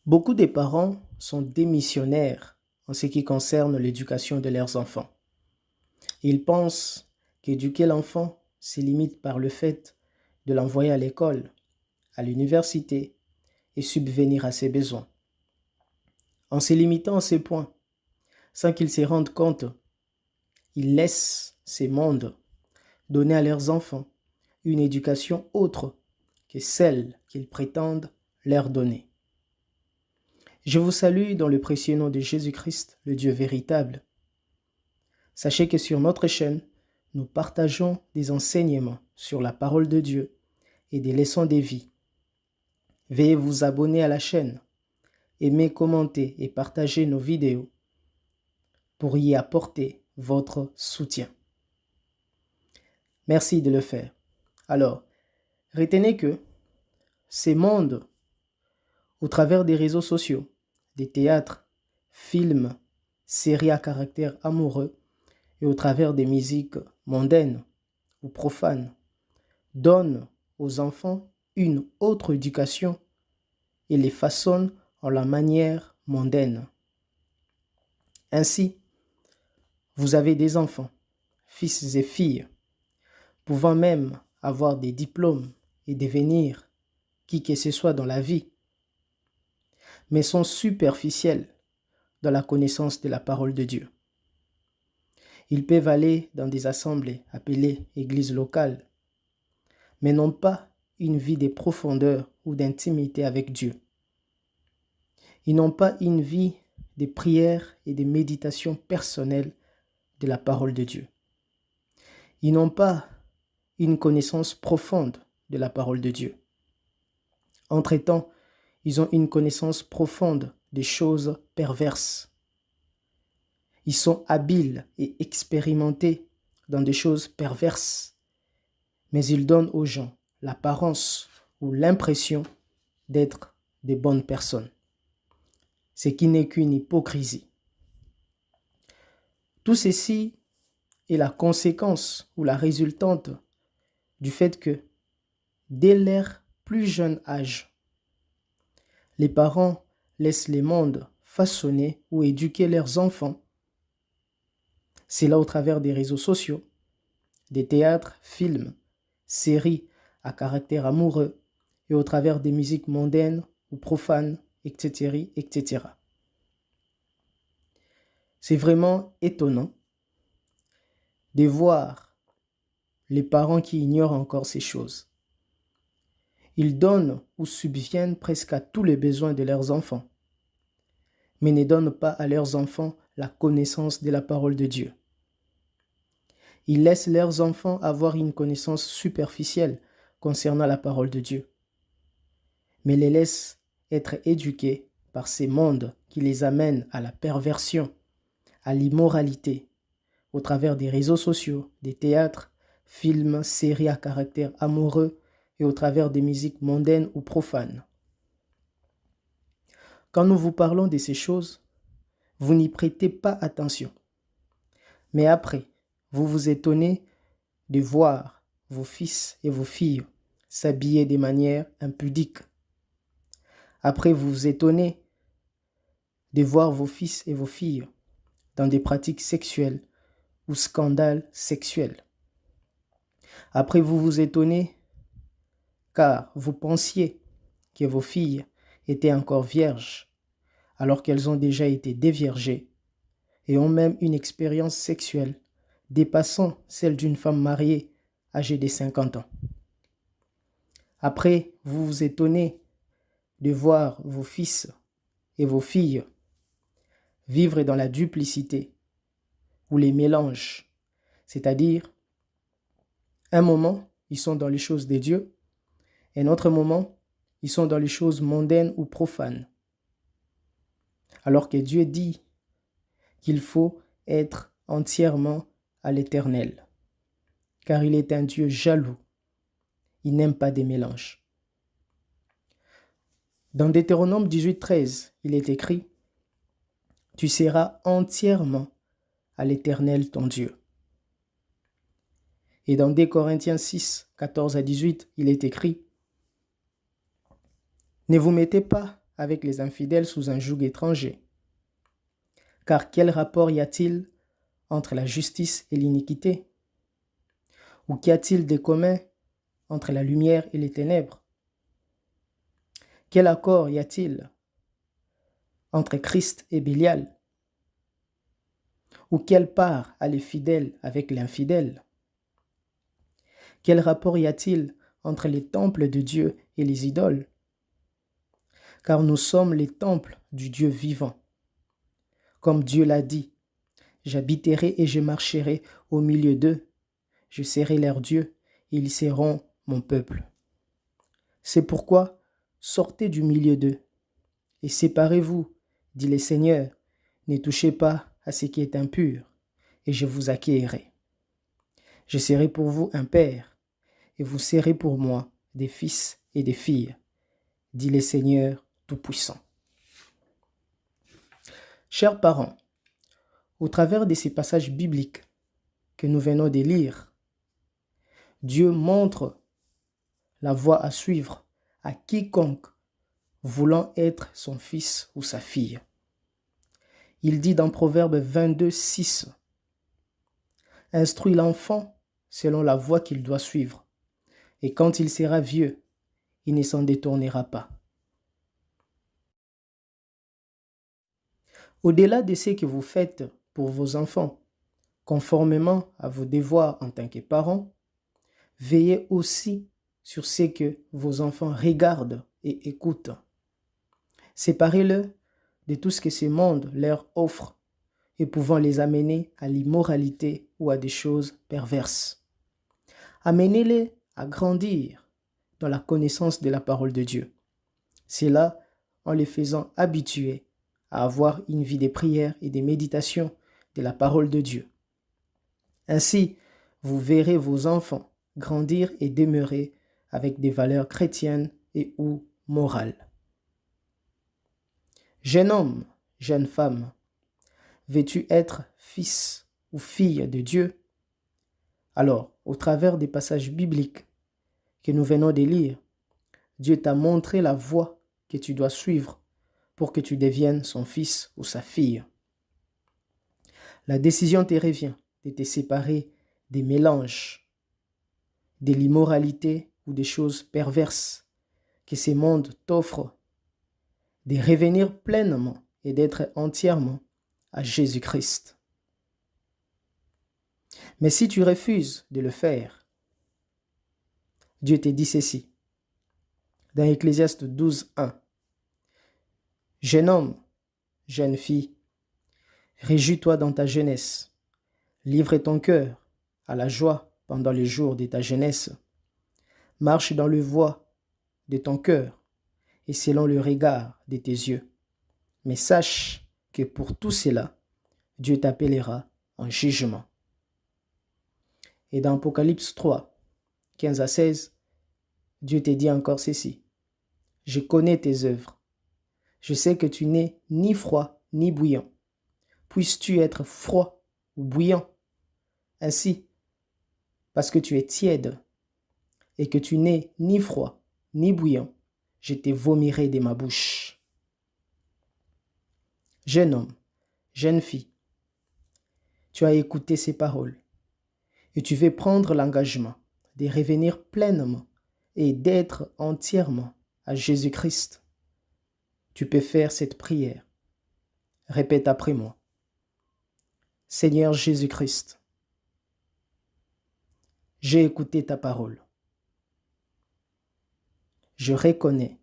Beaucoup de parents sont démissionnaires en ce qui concerne l'éducation de leurs enfants. Ils pensent qu'éduquer l'enfant se limite par le fait de l'envoyer à l'école, à l'université et subvenir à ses besoins. En se limitant à ces points, sans qu'ils se rendent compte, ils laissent ces mondes donner à leurs enfants une éducation autre que celle qu'ils prétendent leur donner. Je vous salue dans le précieux nom de Jésus-Christ, le Dieu véritable. Sachez que sur notre chaîne, nous partageons des enseignements sur la parole de Dieu et des leçons de vie. Veuillez vous abonner à la chaîne, aimer, commenter et partager nos vidéos pour y apporter votre soutien. Merci de le faire. Alors, retenez que ces mondes, au travers des réseaux sociaux, des théâtres, films, séries à caractère amoureux et au travers des musiques mondaines ou profanes, donnent aux enfants une autre éducation et les façonnent en la manière mondaine. Ainsi, vous avez des enfants, fils et filles, pouvant même avoir des diplômes et devenir qui que ce soit dans la vie, mais sont superficiels dans la connaissance de la parole de Dieu. Ils peuvent aller dans des assemblées appelées églises locales, mais n'ont pas une vie de profondeur ou d'intimité avec Dieu. Ils n'ont pas une vie de prière et de méditation personnelle de la parole de Dieu. Ils n'ont pas une connaissance profonde de la parole de Dieu. Entre-temps, ils ont une connaissance profonde des choses perverses. Ils sont habiles et expérimentés dans des choses perverses, mais ils donnent aux gens l'apparence ou l'impression d'être des bonnes personnes, ce qui n'est qu'une hypocrisie. Tout ceci est la conséquence ou la résultante du fait que, dès leur plus jeune âge, les parents laissent les mondes façonner ou éduquer leurs enfants. C'est là au travers des réseaux sociaux, des théâtres, films, séries à caractère amoureux et au travers des musiques mondaines ou profanes, etc., etc. C'est vraiment étonnant de voir les parents qui ignorent encore ces choses. Ils donnent ou subviennent presque à tous les besoins de leurs enfants, mais ne donnent pas à leurs enfants la connaissance de la parole de Dieu. Ils laissent leurs enfants avoir une connaissance superficielle concernant la parole de Dieu, mais les laissent être éduqués par ces mondes qui les amènent à la perversion, à l'immoralité, au travers des réseaux sociaux, des théâtres, films, séries à caractère amoureux et au travers des musiques mondaines ou profanes. Quand nous vous parlons de ces choses, vous n'y prêtez pas attention. Mais après, vous vous étonnez de voir vos fils et vos filles s'habiller de manière impudique. Après, vous vous étonnez de voir vos fils et vos filles dans des pratiques sexuelles ou scandales sexuels. Après, vous vous étonnez car vous pensiez que vos filles étaient encore vierges alors qu'elles ont déjà été déviergées et ont même une expérience sexuelle dépassant celle d'une femme mariée âgée de 50 ans. Après, vous vous étonnez de voir vos fils et vos filles vivre dans la duplicité ou les mélanges, c'est-à-dire un moment, ils sont dans les choses de Dieu, et un autre moment, ils sont dans les choses mondaines ou profanes. Alors que Dieu dit qu'il faut être entièrement à l'Éternel, car il est un Dieu jaloux. Il n'aime pas des mélanges. Dans Deutéronome 18:13, il est écrit « Tu seras entièrement à l'Éternel ton Dieu ». Et dans 2 Corinthiens 6, 14 à 18, il est écrit « Ne vous mettez pas avec les infidèles sous un joug étranger. Car quel rapport y a-t-il entre la justice et l'iniquité? Ou qu'y a-t-il de commun entre la lumière et les ténèbres? Quel accord y a-t-il entre Christ et Bélial? Ou quelle part a les fidèles avec l'infidèle? Quel rapport y a-t-il entre les temples de Dieu et les idoles? Car nous sommes les temples du Dieu vivant. Comme Dieu l'a dit, j'habiterai et je marcherai au milieu d'eux. Je serai leur Dieu et ils seront mon peuple. C'est pourquoi sortez du milieu d'eux et séparez-vous, dit le Seigneur. Ne touchez pas à ce qui est impur et je vous accueillerai. Je serai pour vous un père et vous serez pour moi des fils et des filles, dit le Seigneur Tout-Puissant. Chers parents, au travers de ces passages bibliques que nous venons de lire, Dieu montre la voie à suivre à quiconque voulant être son fils ou sa fille. Il dit dans Proverbe 22, 6, « Instruis l'enfant selon la voie qu'il doit suivre, et quand il sera vieux, il ne s'en détournera pas. » Au-delà de ce que vous faites pour vos enfants, conformément à vos devoirs en tant que parents, veillez aussi sur ce que vos enfants regardent et écoutent. Séparez-le de tout ce que ce monde leur offre et pouvant les amener à l'immoralité ou à des choses perverses. Amenez-les à grandir dans la connaissance de la parole de Dieu. C'est là en les faisant habituer à avoir une vie de prière et de méditation de la parole de Dieu. Ainsi, vous verrez vos enfants grandir et demeurer avec des valeurs chrétiennes et ou morales. Jeune homme, jeune femme, veux-tu être fils ou fille de Dieu? Alors, au travers des passages bibliques que nous venons de lire, Dieu t'a montré la voie que tu dois suivre pour que tu deviennes son fils ou sa fille. La décision te revient de te séparer des mélanges, de l'immoralité ou des choses perverses que ce monde t'offre, de revenir pleinement et d'être entièrement à Jésus-Christ. Mais si tu refuses de le faire, Dieu te dit ceci, dans Ecclésiaste 12, 1. Jeune homme, jeune fille, réjouis-toi dans ta jeunesse, livre ton cœur à la joie pendant les jours de ta jeunesse, marche dans le voie de ton cœur et selon le regard de tes yeux. Mais sache que pour tout cela, Dieu t'appellera en jugement. Et dans Apocalypse 3, 15 à 16, Dieu te dit encore ceci. Je connais tes œuvres. Je sais que tu n'es ni froid ni bouillant. Puisses-tu être froid ou bouillant? Ainsi, parce que tu es tiède et que tu n'es ni froid ni bouillant, je te vomirai de ma bouche. Jeune homme, jeune fille, tu as écouté ces paroles et tu veux prendre l'engagement de revenir pleinement et d'être entièrement à Jésus-Christ. Tu peux faire cette prière. Répète après moi. Seigneur Jésus-Christ, j'ai écouté ta parole. Je reconnais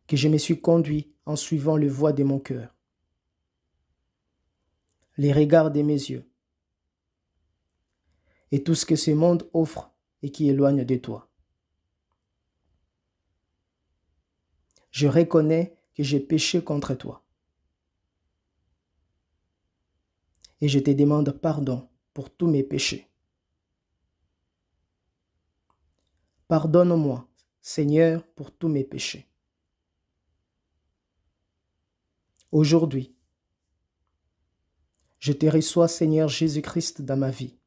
que je me suis conduit en suivant le voie de mon cœur, les regards de mes yeux et tout ce que ce monde offre et qui éloigne de toi. Je reconnais que j'ai péché contre toi. Et je te demande pardon pour tous mes péchés. Pardonne-moi, Seigneur, pour tous mes péchés. Aujourd'hui, je te reçois, Seigneur Jésus-Christ, dans ma vie,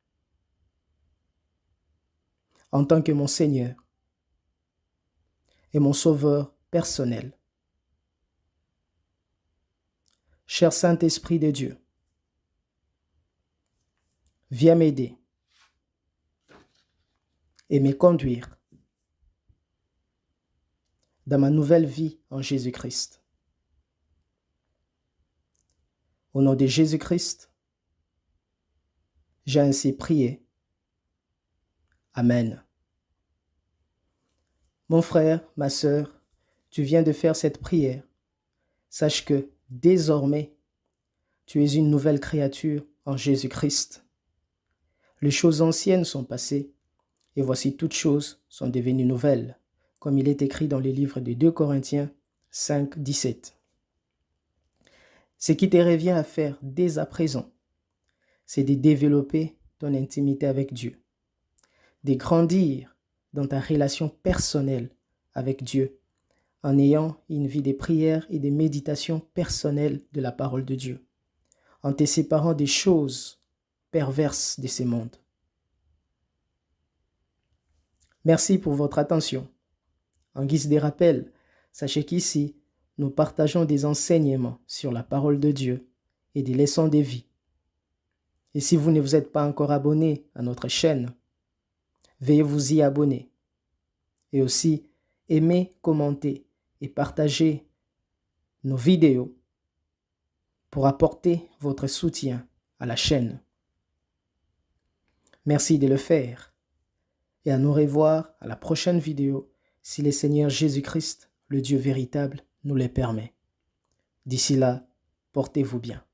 en tant que mon Seigneur et mon Sauveur personnelle. Cher Saint-Esprit de Dieu, viens m'aider et me conduire dans ma nouvelle vie en Jésus-Christ. Au nom de Jésus-Christ, j'ai ainsi prié. Amen. Mon frère, ma sœur, tu viens de faire cette prière. Sache que désormais, tu es une nouvelle créature en Jésus-Christ. Les choses anciennes sont passées et voici toutes choses sont devenues nouvelles, comme il est écrit dans le livre de 2 Corinthiens 5, 17. Ce qui te revient à faire dès à présent, c'est de développer ton intimité avec Dieu, de grandir dans ta relation personnelle avec Dieu, en ayant une vie de prière et de méditation personnelle de la parole de Dieu, en te séparant des choses perverses de ce monde. Merci pour votre attention. En guise de rappel, sachez qu'ici, nous partageons des enseignements sur la parole de Dieu et des leçons de vie. Et si vous ne vous êtes pas encore abonné à notre chaîne, veuillez vous y abonner. Et aussi, aimer, commenter et partager nos vidéos pour apporter votre soutien à la chaîne. Merci de le faire. Et à nous revoir à la prochaine vidéo si le Seigneur Jésus-Christ, le Dieu véritable, nous le permet. D'ici là, portez-vous bien.